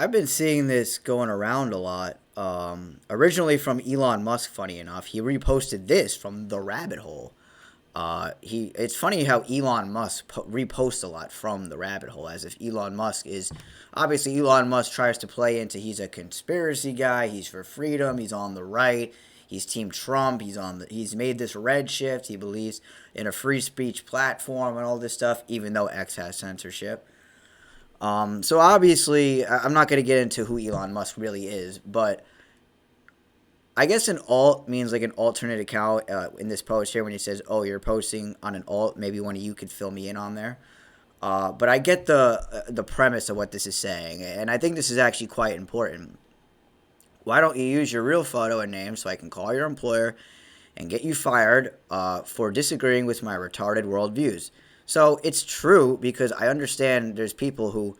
I've been seeing this going around a lot. Originally from Elon Musk, funny enough, he reposted this from the rabbit hole. It's funny how Elon Musk reposts a lot from the rabbit hole, as if Elon Musk is obviously Elon Musk tries to play into he's a conspiracy guy, he's for freedom, he's on the right, he's Team Trump, he's made this red shift, he believes in a free speech platform and all this stuff, even though X has censorship. So obviously, I'm not going to get into who Elon Musk really is, but I guess an alt means like an alternate account in this post here when he says, "Oh, you're posting on an alt. Maybe one of you could fill me in on there." But I get the premise of what this is saying, and I think this is actually quite important. Why don't you use your real photo and name so I can call your employer and get you fired for disagreeing with my retarded worldviews? So it's true because I understand there's people who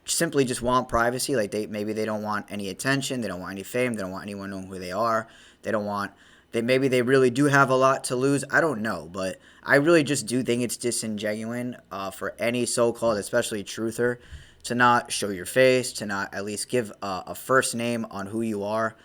simply just want privacy. Like maybe they don't want any attention, they don't want any fame, they don't want anyone knowing who they are. They don't want maybe they really do have a lot to lose. I don't know, but I really just do think it's disingenuous for any so-called, especially truther, to not show your face, to not at least give a first name on who you are.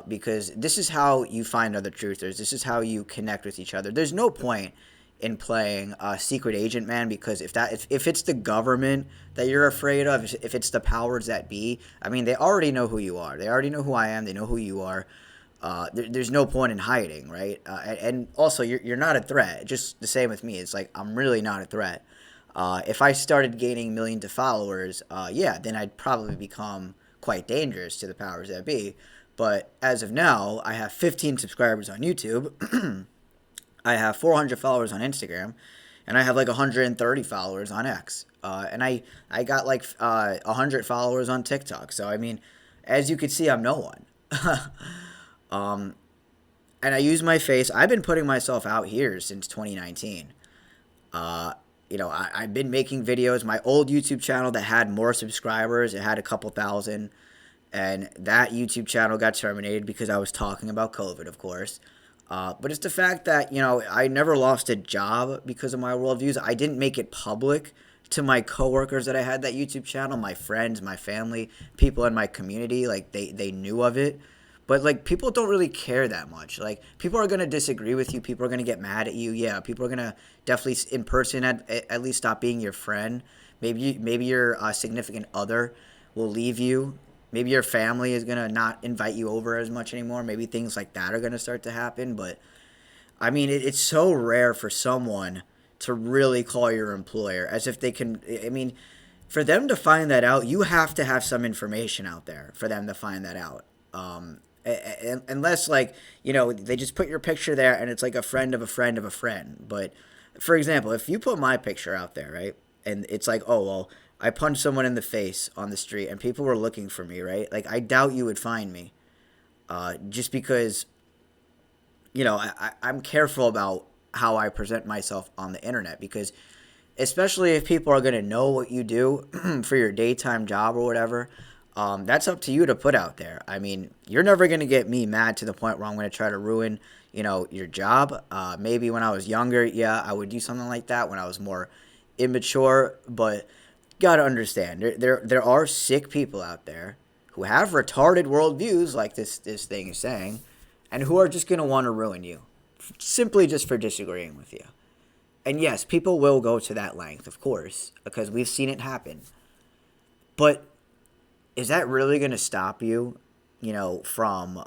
Because this is how you find other truthers. This is how you connect with each other. There's no point in playing secret agent man, because if it's the government that you're afraid of, if it's the powers that be, I mean, they already know who you are. They already know who I am. They know who you are. There's no point in hiding, right? And also, you're not a threat. Just the same with me. It's like I'm really not a threat. If I started gaining millions of followers, yeah, then I'd probably become quite dangerous to the powers that be. But as of now, I have 15 subscribers on YouTube. I have 400 followers on Instagram, and I have like 130 followers on X. And I got like 100 followers on TikTok. So, I mean, as you can see, I'm no one. um, and I use my face. I've been putting myself out here since 2019. I've been making videos. My old YouTube channel that had more subscribers, it had a couple thousand. And that YouTube channel got terminated because I was talking about COVID, of course. But it's the fact that, I never lost a job because of my worldviews. I didn't make it public to my coworkers that I had that YouTube channel, my friends, my family, people in my community. Like, they knew of it. But, like, people don't really care that much. Like, people are going to disagree with you. People are going to get mad at you. Yeah, people are going to definitely, in person, at least stop being your friend. Maybe your significant other will leave you. Maybe your family is going to not invite you over as much anymore. Maybe things like that are going to start to happen. But, I mean, it's so rare for someone to really call your employer as if they can. I mean, for them to find that out, you have to have some information out there for them to find that out. Unless, like, they just put your picture there and it's like a friend of a friend of a friend. But, for example, if you put my picture out there, right, and it's like, oh, well, I punched someone in the face on the street and people were looking for me, right? Like, I doubt you would find me. Just because, I'm careful about how I present myself on the internet, because especially if people are going to know what you do for your daytime job or whatever, that's up to you to put out there. I mean, you're never going to get me mad to the point where I'm going to try to ruin, your job. Maybe when I was younger, yeah, I would do something like that when I was more immature, but gotta understand, there are sick people out there who have retarded worldviews, like this thing is saying, and who are just gonna want to ruin you, simply just for disagreeing with you. And yes, people will go to that length, of course, because we've seen it happen. But is that really gonna stop you, from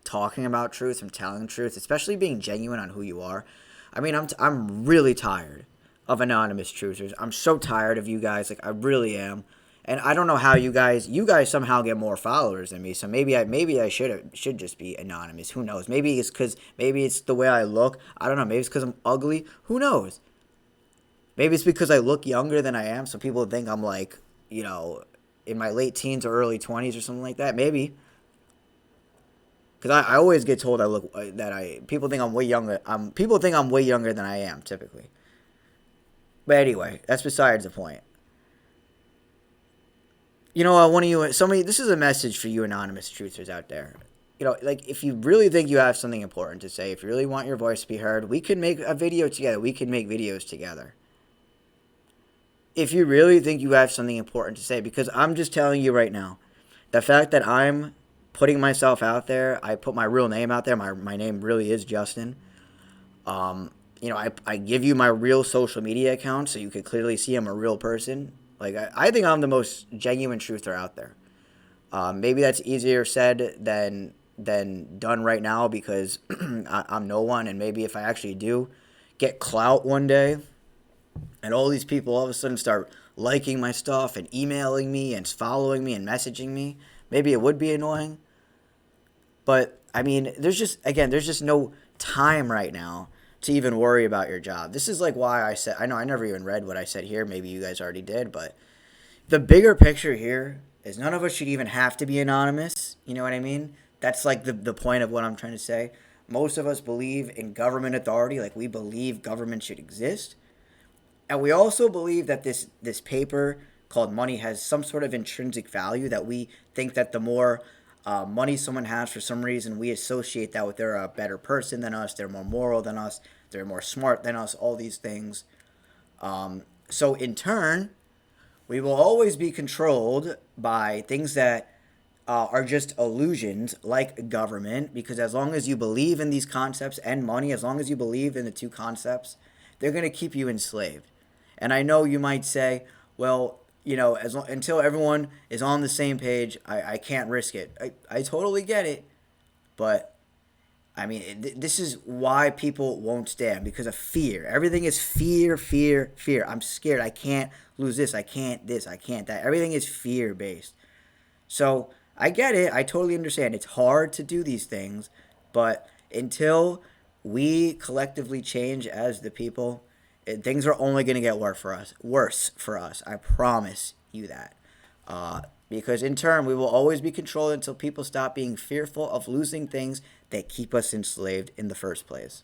talking about truth, from telling truth, especially being genuine on who you are? I mean, I'm really tired of anonymous truthers. I'm so tired of you guys. Like, I really am. And I don't know how you guys somehow get more followers than me. So maybe I should just be anonymous. Who knows? Maybe it's the way I look. I don't know. Maybe it's because I'm ugly. Who knows? Maybe it's because I look younger than I am, so people think I'm like, in my late teens or early 20s or something like that. Maybe. Because I always get told people think I'm way younger. People think I'm way younger than I am, typically. But anyway, that's besides the point. This is a message for you anonymous truthers out there. Like, if you really think you have something important to say, if you really want your voice to be heard, we can make a video together. We can make videos together. if you really think you have something important to say, because I'm just telling you right now, the fact that I'm putting myself out there, I put my real name out there. My name really is Justin. I give you my real social media account so you could clearly see I'm a real person. Like, I think I'm the most genuine truther out there. Maybe that's easier said than done right now because I'm no one, and maybe if I actually do get clout one day, and all these people all of a sudden start liking my stuff and emailing me and following me and messaging me, maybe it would be annoying. But I mean, there's just no time right now to even worry about your job. This is like why I said, I know I never even read what I said here. Maybe you guys already did, but the bigger picture here is none of us should even have to be anonymous. You know what I mean? That's like the point of what I'm trying to say. Most of us believe in government authority, like we believe government should exist. And we also believe that this paper called money has some sort of intrinsic value, that we think that the more money someone has for some reason, we associate that with they're a better person than us, they're more moral than us, they're more smart than us, all these things. So in turn, we will always be controlled by things that are just illusions, like government, because as long as you believe in these concepts and money, as long as you believe in the two concepts, they're going to keep you enslaved. And I know you might say, well, until everyone is on the same page, I can't risk it. I totally get it. But I mean, this is why people won't stand, because of fear. Everything is fear, fear, fear. I'm scared. I can't lose this. I can't this. I can't that. Everything is fear based. So I get it. I totally understand. It's hard to do these things, but until we collectively change as the people, things are only going to get worse for us. Worse for us. I promise you that. Because in turn, we will always be controlled until people stop being fearful of losing things that keep us enslaved in the first place.